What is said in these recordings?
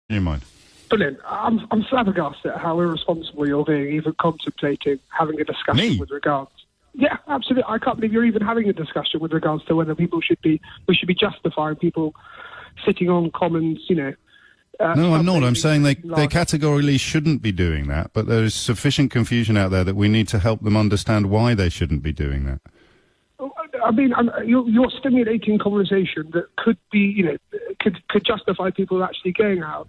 in your mind? Brilliant. I'm flabbergasted at how irresponsible you're being, even contemplating having a discussion with regards. Yeah, absolutely. I can't believe you're even having a discussion with regards to whether we should be justifying people sitting on commons, No, I'm not. I'm saying they categorically shouldn't be doing that, but there is sufficient confusion out there that we need to help them understand why they shouldn't be doing that. I mean, you're stimulating conversation that could be, could justify people actually going out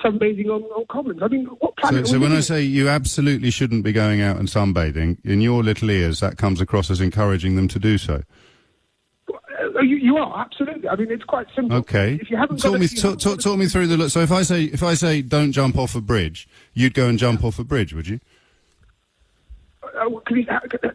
sunbathing on commons. I mean, what planet? So when I say you absolutely shouldn't be going out and sunbathing, in your little ears, that comes across as encouraging them to do so. You are, absolutely. I mean, it's quite simple. Okay. If you haven't talk me through the. So if I say don't jump off a bridge, you'd go and jump off a bridge, would you?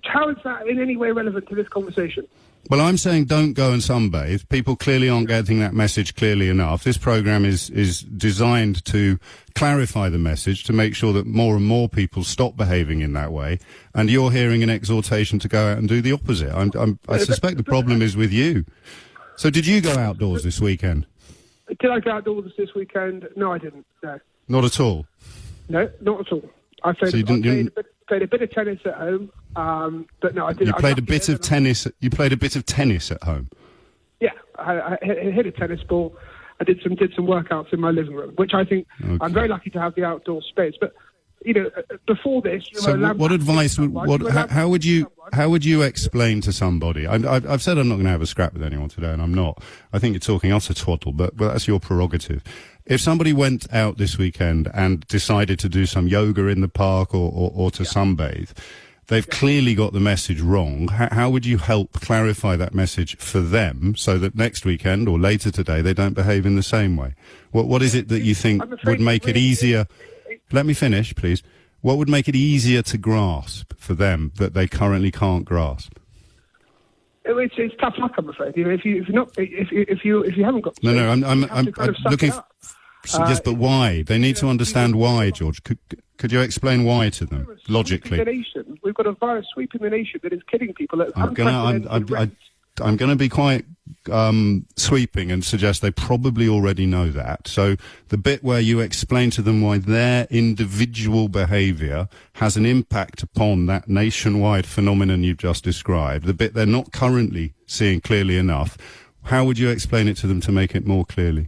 How is that in any way relevant to this conversation? Well, I'm saying don't go and sunbathe. People clearly aren't getting that message clearly enough. This programme is designed to clarify the message, to make sure that more and more people stop behaving in that way. And you're hearing an exhortation to go out and do the opposite. I suspect the problem is with you. So did you go outdoors this weekend? Did I go outdoors this weekend? No, I didn't. No. Not at all? No, not at all. I played a bit of tennis at home, but no, I didn't. You played a bit of tennis. You played a bit of tennis at home. Yeah, I hit a tennis ball. I did some workouts in my living room, which I think I'm very lucky to have the outdoor space. But before this, what advice? How would you explain to somebody? I've said I'm not going to have a scrap with anyone today, and I'm not. I think you're talking utter twaddle, but that's your prerogative. If somebody went out this weekend and decided to do some yoga in the park or to sunbathe, they've clearly got the message wrong. How would you help clarify that message for them so that next weekend or later today they don't behave in the same way? What is it that you think would make it easier? Let me finish, please. What would make it easier to grasp for them that they currently can't grasp? It's tough luck, I'm afraid. If you haven't got. I'm looking. Yes, but why? They need to understand why, George. Could you explain why to them logically? We've got a virus sweeping the nation that is killing people at unprecedented rates. I'm going to be quite sweeping and suggest they probably already know that. So the bit where you explain to them why their individual behaviour has an impact upon that nationwide phenomenon you've just described, the bit they're not currently seeing clearly enough, how would you explain it to them to make it more clear?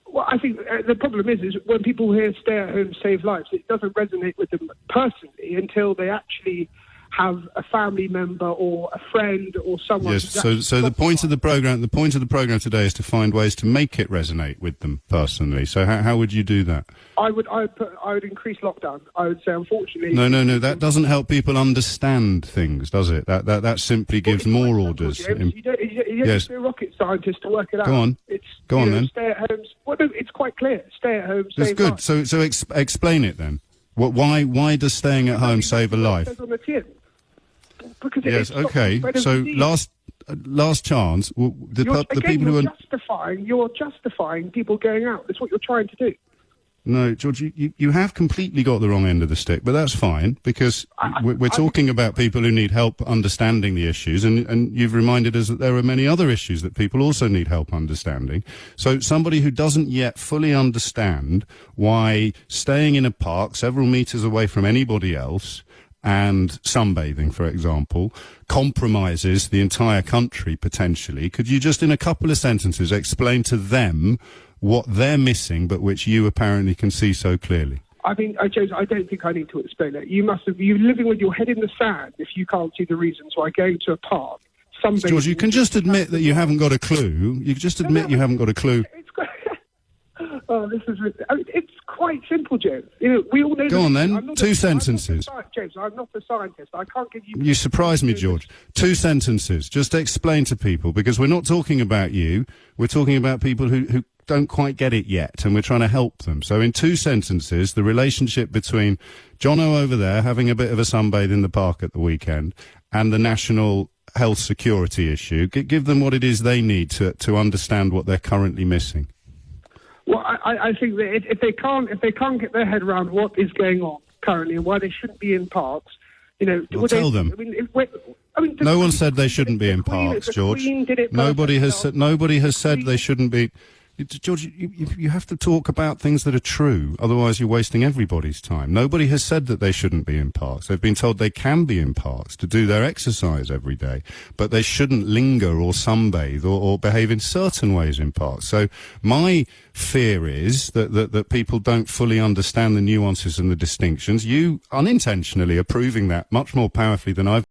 Well, I think the problem is when people hear stay at home, save lives, it doesn't resonate with them personally until they actually have a family member or a friend or someone. Yes. So the point of the program today is to find ways to make it resonate with them personally. So how would you do that? I would increase lockdown. I would say, unfortunately. No. That doesn't help people understand things, does it? That simply gives more orders. You don't be a rocket scientist to work it out. Go on then. Stay at home. Well, no, it's quite clear. Stay at home. That's good. Life. So explain it then. Why does staying at home save a life? Yes, okay. So last chance. The people who are you're justifying people going out. That's what you're trying to do. No, George, you have completely got the wrong end of the stick, but that's fine because we're talking about people who need help understanding the issues, and you've reminded us that there are many other issues that people also need help understanding. So somebody who doesn't yet fully understand why staying in a park several metres away from anybody else and sunbathing, for example, compromises the entire country potentially. Could you just in a couple of sentences explain to them what they're missing but which you apparently can see so clearly? I mean, James, I don't think I need to explain it. You're living with your head in the sand if you can't see the reasons why going to a park, sunbathing... George, you can just admit that you haven't got a clue. You just admit you haven't got a clue. It's quite simple, James. We all know. Go on then. 2 sentences. James, I'm not a scientist. I can't give you. You surprise me, George. 2 sentences. Just explain to people, because we're not talking about you. We're talking about people who don't quite get it yet, and we're trying to help them. So in 2 sentences, the relationship between Jono over there having a bit of a sunbathe in the park at the weekend and the national health security issue. Give them what it is they need to understand what they're currently missing. Well, I think that if they can't get their head around what is going on currently and why they shouldn't be in parks, well, tell them. No one said they shouldn't be in parks, George. Nobody has said they shouldn't be. George, you have to talk about things that are true. Otherwise, you're wasting everybody's time. Nobody has said that they shouldn't be in parks. They've been told they can be in parks to do their exercise every day, but they shouldn't linger or sunbathe or behave in certain ways in parks. So my fear is that people don't fully understand the nuances and the distinctions. You unintentionally are proving that much more powerfully than I've